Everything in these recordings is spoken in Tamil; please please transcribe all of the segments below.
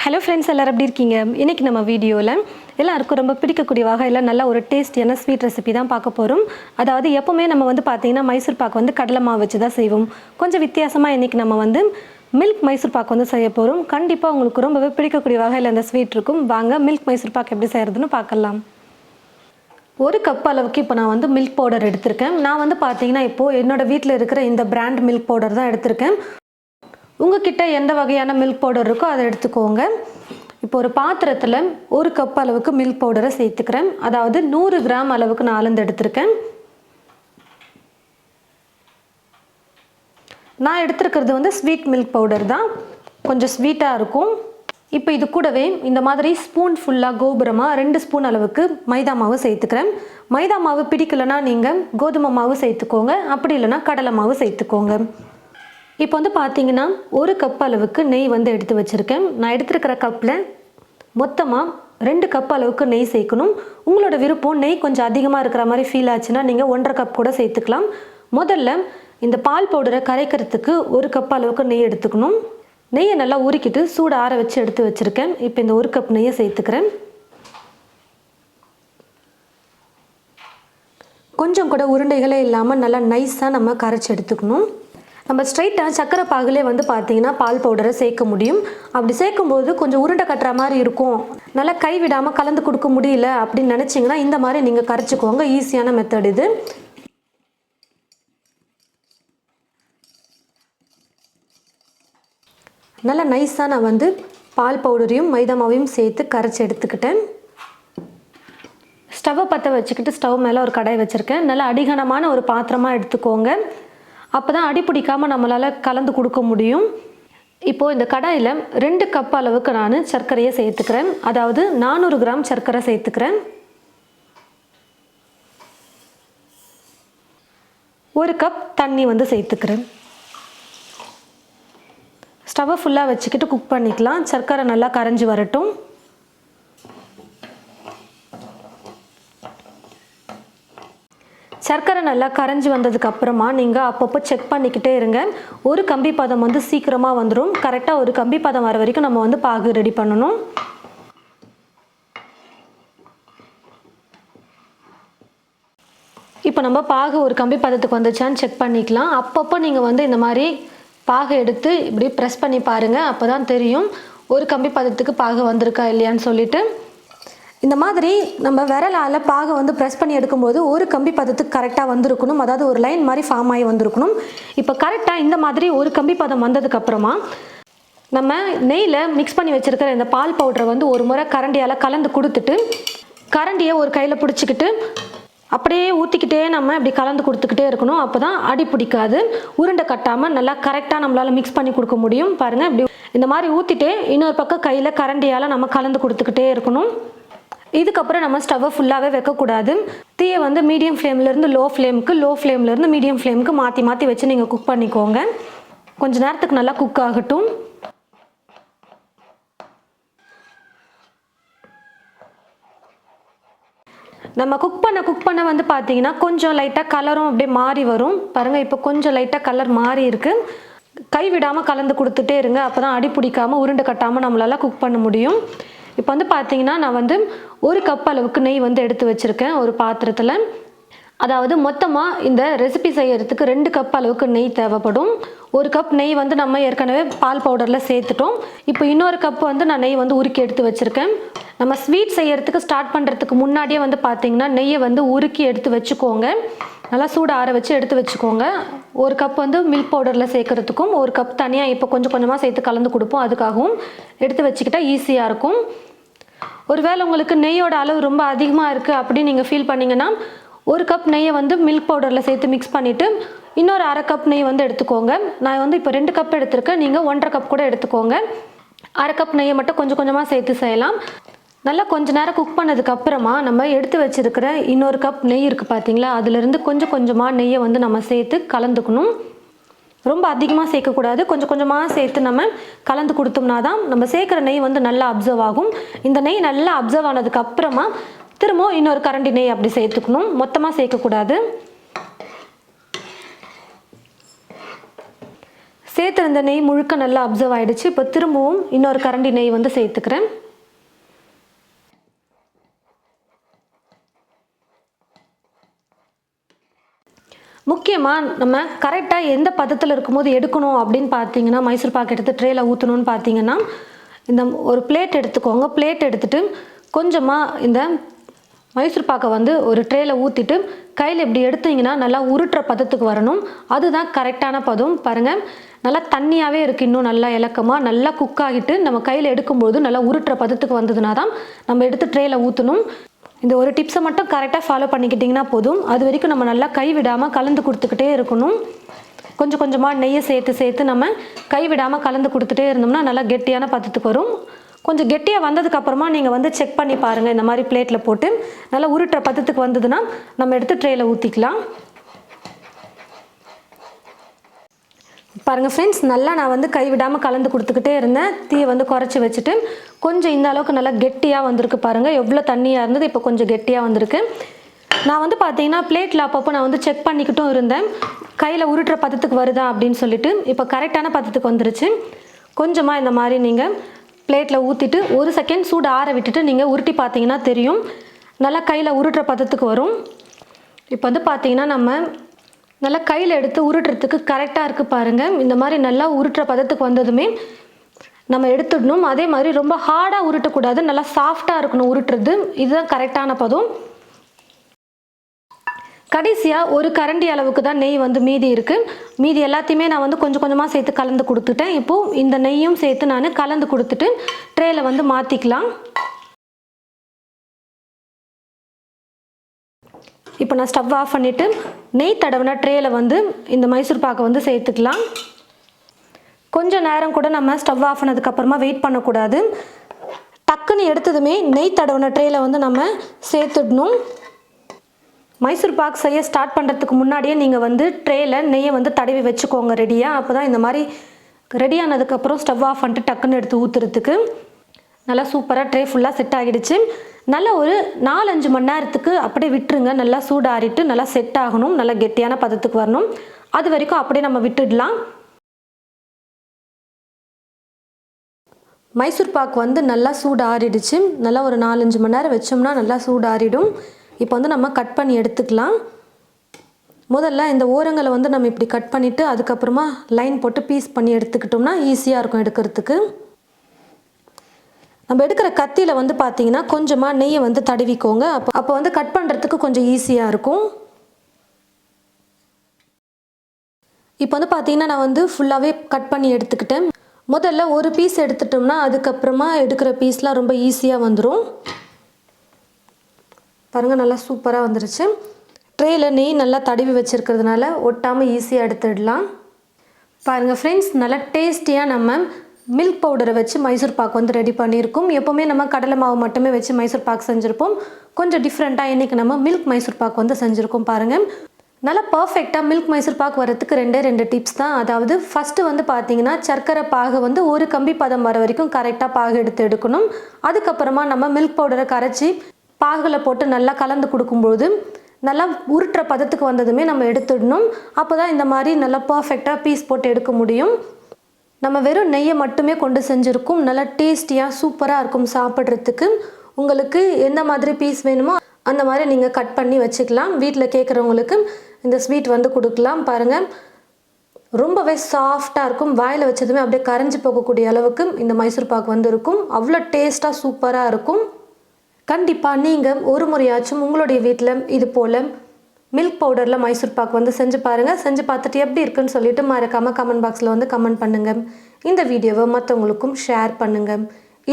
ஹலோ ஃப்ரெண்ட்ஸ், எல்லாரும் எப்படி இருக்கீங்க? இன்றைக்கி நம்ம வீடியோவில் எல்லாருக்கும் ரொம்ப பிடிக்கக்கூடிய வகையில் நல்ல ஒரு டேஸ்டியான ஸ்வீட் ரெசிபி தான் பார்க்க போகிறோம். அதாவது எப்போவுமே நம்ம பார்த்திங்கன்னா மைசூர் பாக்கு கடலை மாவு வச்சு தான் செய்வோம். கொஞ்சம் வித்தியாசமாக இன்றைக்கி நம்ம மில்க் மைசூர் பாக்கு செய்ய போகிறோம். கண்டிப்பாக உங்களுக்கு ரொம்பவே பிடிக்கக்கூடிய வகையில் அந்த ஸ்வீட் இருக்கும். வாங்க மில்க் மைசூர் பாக்கு எப்படி செய்கிறதுன்னு பார்க்கலாம். ஒரு கப் அளவுக்கு இப்போ நான் மில்க் பவுடர் எடுத்திருக்கேன். நான் பார்த்திங்கன்னா இப்போது என்னோடய வீட்டில் இருக்கிற இந்த பிராண்ட் மில்க் பவுடர் தான் எடுத்திருக்கேன். உங்ககிட்ட எந்த வகையான மில்க் பவுடர் இருக்கோ அதை எடுத்துக்கோங்க. இப்போ ஒரு பாத்திரத்தில் ஒரு கப் அளவுக்கு மில்க் பவுடரை சேர்த்துக்கிறேன். அதாவது 100 கிராம் அளவுக்கு நான் அளந்து எடுத்திருக்கேன். நான் எடுத்துருக்கிறது ஸ்வீட் மில்க் பவுடர் தான், கொஞ்சம் ஸ்வீட்டாக இருக்கும். இப்போ இது கூடவே இந்த மாதிரி ஸ்பூன் ஃபுல்லாக கோபுரமாக 2 ஸ்பூன் அளவுக்கு மைதா மாவு சேர்த்துக்கிறேன். மைதா மாவு பிடிக்கலைன்னா நீங்கள் கோதுமை மாவு சேர்த்துக்கோங்க, அப்படி இல்லைன்னா கடலை மாவு சேர்த்துக்கோங்க. இப்போ பார்த்தீங்கன்னா ஒரு கப் அளவுக்கு நெய் எடுத்து வச்சுருக்கேன். நான் எடுத்துருக்கிற கப்பில் மொத்தமாக 2 கப் அளவுக்கு நெய் சேர்க்கணும். உங்களோட விருப்பம் நெய் கொஞ்சம் அதிகமாக இருக்கிற மாதிரி ஃபீல் ஆச்சுன்னா நீங்கள் 1.5 கப் கூட சேர்த்துக்கலாம். முதல்ல இந்த பால் பவுடரை கரைக்கிறதுக்கு 1 கப் அளவுக்கு நெய் எடுத்துக்கணும். நெய்யை நல்லா உருக்கிட்டு சூடு ஆற வச்சு எடுத்து வச்சுருக்கேன். இப்போ இந்த 1 கப் நெய்யை சேர்த்துக்கிறேன். கொஞ்சம் கூட உருண்டைகளே இல்லாமல் நல்லா நைஸாக நம்ம கரைச்சி எடுத்துக்கணும். நம்ம ஸ்ட்ரைட்டாக சக்கரை பாகுலே பார்த்தீங்கன்னா பால் பவுடரை சேர்க்க முடியும். அப்படி சேர்க்கும்போது கொஞ்சம் உருண்டை கட்டுற மாதிரி இருக்கும். நல்லா கை விடாமல் கலந்து கொடுக்க முடியல அப்படின்னு நினச்சிங்கன்னா இந்த மாதிரி நீங்கள் கரைச்சிக்கோங்க. ஈஸியான மெத்தட் இது. நல்லா நைஸாக நான் பால் பவுடரையும் மைதா மாவையும் சேர்த்து கரைச்சி எடுத்துக்கிட்டேன். ஸ்டவ்வை பற்ற வச்சுக்கிட்டு ஸ்டவ் மேலே ஒரு கடாய் வச்சுருக்கேன். நல்லா அடிகனமான ஒரு பாத்திரமாக எடுத்துக்கோங்க. அப்போ தான் அடி பிடிக்காமல் நம்மளால் கலந்து கொடுக்க முடியும். இப்போது இந்த கடாயில் 2 கப் அளவுக்கு நான் சர்க்கரையை சேர்த்துக்கிறேன். அதாவது 400 கிராம் சர்க்கரை சேர்த்துக்கிறேன். 1 கப் தண்ணி சேர்த்துக்கிறேன். ஸ்டவ்வை ஃபுல்லாக வச்சுக்கிட்டு குக் பண்ணிக்கலாம். சர்க்கரை நல்லா கரைஞ்சி வரட்டும். சர்க்கரை நல்லா கரைஞ்சி வந்ததுக்கு அப்புறமா நீங்கள் அப்பப்போ செக் பண்ணிக்கிட்டே இருங்க. ஒரு கம்பி பதம் சீக்கிரமாக வந்துடும். கரெக்டாக ஒரு கம்பி பதம் வர வரைக்கும் நம்ம பாகு ரெடி பண்ணணும். இப்போ நம்ம பாகு ஒரு கம்பி பதத்துக்கு வந்துச்சான்னு செக் பண்ணிக்கலாம். அப்பப்போ நீங்கள் இந்த மாதிரி பாகை எடுத்து இப்படி ப்ரெஸ் பண்ணி பாருங்கள். அப்போ தான் தெரியும் ஒரு கம்பி பதத்துக்கு பாகு வந்திருக்கா இல்லையான்னு சொல்லிட்டு. இந்த மாதிரி நம்ம விரலால் பாகை ப்ரெஸ் பண்ணி எடுக்கும்போது ஒரு கம்பி பதத்துக்கு கரெக்டாக வந்திருக்கணும். அதாவது ஒரு லைன் மாதிரி ஃபார்ம் ஆகி வந்திருக்கணும். இப்போ கரெக்டாக இந்த மாதிரி ஒரு கம்பி பதம் வந்ததுக்கப்புறமா நம்ம நெய்யில் மிக்ஸ் பண்ணி வச்சுருக்கிற இந்த பால் பவுடரை ஒரு முறை கரண்டியால் கலந்து கொடுத்துட்டு கரண்டியை ஒரு கையில் பிடிச்சிக்கிட்டு அப்படியே ஊற்றிக்கிட்டே நம்ம இப்படி கலந்து கொடுத்துக்கிட்டே இருக்கணும். அப்போ தான் அடி பிடிக்காது, உருண்டை கட்டாமல் நல்லா கரெக்டாக நம்மளால் மிக்ஸ் பண்ணி கொடுக்க முடியும். பாருங்கள், இப்படி இந்த மாதிரி ஊற்றிட்டே இன்னொரு பக்கம் கையில் கரண்டியால் நம்ம கலந்து கொடுத்துக்கிட்டே இருக்கணும். இதுக்கப்புறம் நம்ம ஸ்டவ்வை ஃபுல்லாகவே வைக்கக்கூடாது. தீயை மீடியம் ஃப்ளேம்லேருந்து லோ ஃப்ளேமுக்கு, லோ ஃப்ளேம்லேருந்து மீடியம் ஃப்ளேமுக்கு மாற்றி மாற்றி வச்சு நீங்கள் குக் பண்ணிக்கோங்க. கொஞ்சம் நேரத்துக்கு நல்லா குக் ஆகட்டும். நம்ம குக் பண்ண பார்த்தீங்கன்னா கொஞ்சம் லைட்டாக கலரும் அப்படியே மாறி வரும். பாருங்கள், இப்போ கொஞ்சம் லைட்டாக கலர் மாறி இருக்குது. கை விடாமல் கலந்து கொடுத்துட்டே இருங்க. அப்போ தான் அடி பிடிக்காமல் உருண்டை கட்டாமல் நம்மளால் குக் பண்ண முடியும். இப்போ பார்த்தீங்கன்னா நான் 1 கப் அளவுக்கு நெய் எடுத்து வச்சுருக்கேன் ஒரு பாத்திரத்தில். அதாவது மொத்தமாக இந்த ரெசிபி செய்யறதுக்கு 2 கப் அளவுக்கு நெய் தேவைப்படும். 1 கப் நெய் நம்ம ஏற்கனவே பால் பவுடரில் சேர்த்துட்டோம். இப்போ இன்னொரு கப் நான் நெய் உருக்கி எடுத்து வச்சுருக்கேன். நம்ம ஸ்வீட் செய்யறதுக்கு ஸ்டார்ட் பண்ணுறதுக்கு முன்னாடியே பார்த்தீங்கன்னா நெய்யை உருக்கி எடுத்து வச்சுக்கோங்க. நல்லா சூடு ஆற வச்சு எடுத்து வச்சுக்கோங்க. 1 கப் மில்க் பவுடரில் சேர்க்குறதுக்கும் 1 கப் தனியாக இப்போ கொஞ்சம் கொஞ்சமாக சேர்த்து கலந்து கொடுப்போம். அதுக்காகவும் எடுத்து வச்சுக்கிட்டால் ஈஸியாக இருக்கும். ஒருவேளை உங்களுக்கு நெய்யோட அளவு ரொம்ப அதிகமாக இருக்குது அப்படின்னு நீங்கள் ஃபீல் பண்ணிங்கன்னா 1 கப் நெய்யை மில்க் பவுடரில் சேர்த்து மிக்ஸ் பண்ணிவிட்டு இன்னொரு 1/2 கப் நெய் எடுத்துக்கோங்க. நான் இப்போ 2 கப் எடுத்திருக்கேன். நீங்கள் 1.5 கப் கூட எடுத்துக்கோங்க. 1/2 கப் நெய்யை மட்டும் கொஞ்சம் கொஞ்சமாக சேர்த்து செய்யலாம். நல்லா கொஞ்சம் நேரம் குக் பண்ணதுக்கப்புறமா நம்ம எடுத்து வச்சுருக்கிற இன்னொரு கப் நெய் இருக்குது பார்த்தீங்களா, அதிலிருந்து கொஞ்சம் கொஞ்சமாக நெய்யை நம்ம சேர்த்து கலந்துக்கணும். ரொம்ப அதிகமாக சேர்க்கக்கூடாது. கொஞ்சம் கொஞ்சமாக சேர்த்து நம்ம கலந்து கொடுத்தோம்னா தான் நம்ம சேர்க்குற நெய் நல்லா அப்சர்வ் ஆகும். இந்த நெய் நல்லா அப்சர்வ் ஆனதுக்கப்புறமா திரும்ப இன்னொரு கரண்டி நெய் அப்படி சேர்த்துக்கணும். மொத்தமாக சேர்க்கக்கூடாது. சேர்த்துருந்த நெய் முழுக்க நல்லா அப்சர்வ் ஆகிடுச்சு. இப்போ திரும்பவும் இன்னொரு கரண்டி நெய் வந்து சேர்த்துக்கிறேன். முக்கியமாக நம்ம கரெக்டாக எந்த பதத்தில் இருக்கும்போது எடுக்கணும் அப்படின்னு பார்த்தீங்கன்னா, மைசூர் பாக்கு எடுத்து ட்ரேயில் ஊற்றணும்னு பார்த்தீங்கன்னா, இந்த ஒரு பிளேட் எடுத்துக்கோங்க. பிளேட் எடுத்துகிட்டு கொஞ்சமாக இந்த மைசூர் பாக்கை வந்து ஒரு ட்ரேயில் ஊற்றிட்டு கையில் இப்படி எடுத்தீங்கன்னா நல்லா உருட்டுற பதத்துக்கு வரணும். அதுதான் கரெக்டான பதம். பாருங்கள், நல்லா தண்ணியாகவே இருக்குது. இன்னும் நல்லா இலக்கமாக நல்லா குக் ஆகிட்டு நம்ம கையில் எடுக்கும்போது நல்லா உருட்டுற பதத்துக்கு வந்ததுனா தான் நம்ம எடுத்து ட்ரேயில் ஊற்றணும். இந்த ஒரு டிப்ஸை மட்டும் கரெக்டாக ஃபாலோ பண்ணிக்கிட்டிங்கன்னா போதும். அது வரைக்கும் நம்ம நல்லா கைவிடாமல் கலந்து கொடுத்துக்கிட்டே இருக்கணும். கொஞ்சம் கொஞ்சமாக நெய்யை சேர்த்து நம்ம கைவிடாமல் கலந்து கொடுத்துட்டே இருந்தோம்னா நல்லா கெட்டியான பதத்துக்கு வரும். கொஞ்சம் கெட்டியாக வந்ததுக்கப்புறமா நீங்கள் வந்து செக் பண்ணி பாருங்கள். இந்த மாதிரி பிளேட்டில் போட்டு நல்லா உருட்டுற பதத்துக்கு வந்ததுன்னா நம்ம எடுத்து ட்ரேயில் ஊற்றிக்கலாம். பாருங்கள் ஃப்ரெண்ட்ஸ், நல்லா நான் வந்து கைவிடாமல் கலந்து கொடுத்துக்கிட்டே இருந்தேன். தீயை வந்து குறைச்சி வச்சுட்டு கொஞ்சம் இந்த அளவுக்கு நல்லா கெட்டியாக வந்திருக்கு. பாருங்கள் எவ்வளோ தண்ணியாக இருந்தது, இப்போ கொஞ்சம் கெட்டியாக வந்திருக்கு. நான் வந்து பார்த்தீங்கன்னா பிளேட்டில் அப்பப்போ நான் வந்து செக் பண்ணிக்கிட்டும் இருந்தேன், கையில் உருட்டுற பதத்துக்கு வருதா அப்படின்னு சொல்லிட்டு. இப்போ கரெக்டான பதத்துக்கு வந்துருச்சு. கொஞ்சமாக இந்த மாதிரி நீங்கள் பிளேட்டில் ஊற்றிட்டு ஒரு செகண்ட் சூடு ஆற விட்டுட்டு நீங்கள் உருட்டி பார்த்தீங்கன்னா தெரியும், நல்லா கையில் உருட்டுற பதத்துக்கு வரும். இப்போ வந்து பார்த்தீங்கன்னா நம்ம நல்லா கையில் எடுத்து உருட்டுறதுக்கு கரெக்டாக இருக்குது. பாருங்கள், இந்த மாதிரி நல்லா உருட்டுற பதத்துக்கு வந்ததுமே நம்ம எடுத்துடணும். அதே மாதிரி ரொம்ப ஹார்டாக உருட்டக்கூடாது, நல்லா சாஃப்டாக இருக்கணும் உருட்டுறது. இதுதான் கரெக்டான பதம். கடைசியாக ஒரு கரண்டி அளவுக்கு தான் நெய் வந்து மீதி இருக்குது. மீதி எல்லாத்தையுமே நான் வந்து கொஞ்சம் கொஞ்சமாக சேர்த்து கலந்து கொடுத்துட்டேன். இப்போது இந்த நெய்யும் சேர்த்து நான் கலந்து கொடுத்துட்டு ட்ரேயில் வந்து மாற்றிக்கலாம். இப்போ நான் ஸ்டவ் ஆஃப் பண்ணிவிட்டு நெய் தடவின ட்ரேயில் வந்து இந்த மைசூர் பாக்கை வந்து சேர்த்துக்கலாம். கொஞ்சம் நேரம் கூட நம்ம ஸ்டவ் ஆஃப் பண்ணதுக்கப்புறமா வெயிட் பண்ணக்கூடாது. டக்குன்னு எடுத்ததுமே நெய் தடவின ட்ரேயில் வந்து நம்ம சேர்த்துடணும். மைசூர் பாக் செய்ய ஸ்டார்ட் பண்ணுறதுக்கு முன்னாடியே நீங்கள் வந்து ட்ரேயில் நெய்யை வந்து தடவி வச்சுக்கோங்க ரெடியாக. அப்போ தான் இந்த மாதிரி ரெடி ஆனதுக்கப்புறம் ஸ்டவ் ஆஃப் பண்ணிட்டு டக்குன்னு எடுத்து ஊற்றுறதுக்கு நல்லா சூப்பராக ட்ரே ஃபுல்லாக செட் ஆகிடுச்சு. நல்லா ஒரு 4-5 மணி நேரத்துக்கு அப்படியே விட்டுருங்க. நல்லா சூடாறிட்டு நல்லா செட் ஆகணும், நல்லா கெட்டியான பதத்துக்கு வரணும். அது வரைக்கும் அப்படியே நம்ம விட்டுடலாம். மைசூர் பாக் வந்து நல்லா சூடு ஆறிடுச்சு. நல்லா ஒரு 4-5 மணி நேரம் வச்சோம்னா நல்லா சூடு ஆறிடும். இப்போ வந்து நம்ம கட் பண்ணி எடுத்துக்கலாம். முதல்ல இந்த ஓரங்களை வந்து நம்ம இப்படி கட் பண்ணிவிட்டு அதுக்கப்புறமா லைன் போட்டு பீஸ் பண்ணி எடுத்துக்கிட்டோம்னா ஈஸியாக இருக்கும் எடுக்கிறதுக்கு. நம்ம எடுக்கிற கத்தியில் வந்து பார்த்தீங்கன்னா கொஞ்சமாக நெய்யை வந்து தடவிக்கோங்க. அப்போ வந்து கட் பண்ணுறதுக்கு கொஞ்சம் ஈஸியாக இருக்கும். இப்போ வந்து பார்த்தீங்கன்னா நான் வந்து ஃபுல்லாகவே கட் பண்ணி எடுத்துக்கிட்டேன். முதல்ல ஒரு பீஸ் எடுத்துட்டோம்னா அதுக்கப்புறமா எடுக்கிற பீஸ்லாம் ரொம்ப ஈஸியாக வந்துடும். பாருங்கள், நல்லா சூப்பராக வந்துருச்சு. ட்ரேயில் நெய் நல்லா தடவி வச்சுருக்கிறதுனால ஒட்டாமல் ஈஸியாக எடுத்துடலாம். பாருங்கள் ஃப்ரெண்ட்ஸ், நல்லா டேஸ்டியாக நம்ம மில்க் பவுடரை வச்சு மைசூர் பாக் வந்து ரெடி பண்ணியிருக்கோம். எப்போவுமே நம்ம கடலை மாவு மட்டுமே வச்சு மைசூர் பாக் செஞ்சுருப்போம். கொஞ்சம் டிஃப்ரெண்ட்டாக இன்றைக்கி நம்ம மில்க் மைசூர் பாக் வந்து செஞ்சுருக்கோம். பாருங்கள், நல்லா பர்ஃபெக்டாக மில்க் மைசூர் பாக் வரத்துக்கு 2 டிப்ஸ் தான். அதாவது ஃபஸ்ட்டு வந்து பார்த்தீங்கன்னா சர்க்கரை பாகு வந்து ஒரு கம்பி பதம் வர வரைக்கும் கரெக்டாக பாகு எடுக்கணும். அதுக்கப்புறமா நம்ம மில்க் பவுடரை கரைச்சி பாகில் போட்டு நல்லா கலந்து கொடுக்கும்போது நல்லா உருட்டுற பதத்துக்கு வந்ததுமே நம்ம எடுத்துடணும். அப்போ தான் இந்த மாதிரி நல்லா பர்ஃபெக்டாக பீஸ் போட்டு எடுக்க முடியும். நம்ம வெறும் நெய்யை மட்டுமே கொண்டு செஞ்சுருக்கோம். நல்லா டேஸ்டியாக சூப்பராக இருக்கும் சாப்பிட்றதுக்கு. உங்களுக்கு எந்த மாதிரி பீஸ் வேணுமோ அந்த மாதிரி நீங்கள் கட் பண்ணி வச்சுக்கலாம். வீட்டில் கேட்குறவங்களுக்கு இந்த ஸ்வீட் வந்து கொடுக்கலாம். பாருங்கள், ரொம்பவே சாஃப்டாக இருக்கும். வாயில் வச்சதுமே அப்படியே கரைஞ்சி போகக்கூடிய அளவுக்கு இந்த மைசூர் பாக் வந்து இருக்கும். அவ்வளோ டேஸ்ட்டாக சூப்பராக இருக்கும். கண்டிப்பாக நீங்கள் ஒரு முறையாச்சும் உங்களுடைய வீட்டில் இது போல் மில்க் பவுடரில் மைசூர் பாக் வந்து செஞ்சு பாருங்கள். செஞ்சு பார்த்துட்டு எப்படி இருக்குன்னு சொல்லிட்டு மறக்காமல் கமெண்ட் பாக்ஸில் வந்து கமெண்ட் பண்ணுங்கள். இந்த வீடியோவை மற்றவங்களுக்கும் ஷேர் பண்ணுங்கள்.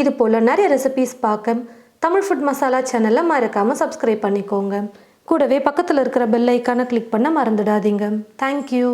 இது போல் நிறைய ரெசிபீஸ் பார்க்க தமிழ் ஃபுட் மசாலா சேனலை மறக்காமல் சப்ஸ்கிரைப் பண்ணிக்கோங்க. கூடவே பக்கத்தில் இருக்கிற பெல் ஐக்கானை கிளிக் பண்ண மறந்துடாதீங்க. தேங்க்யூ.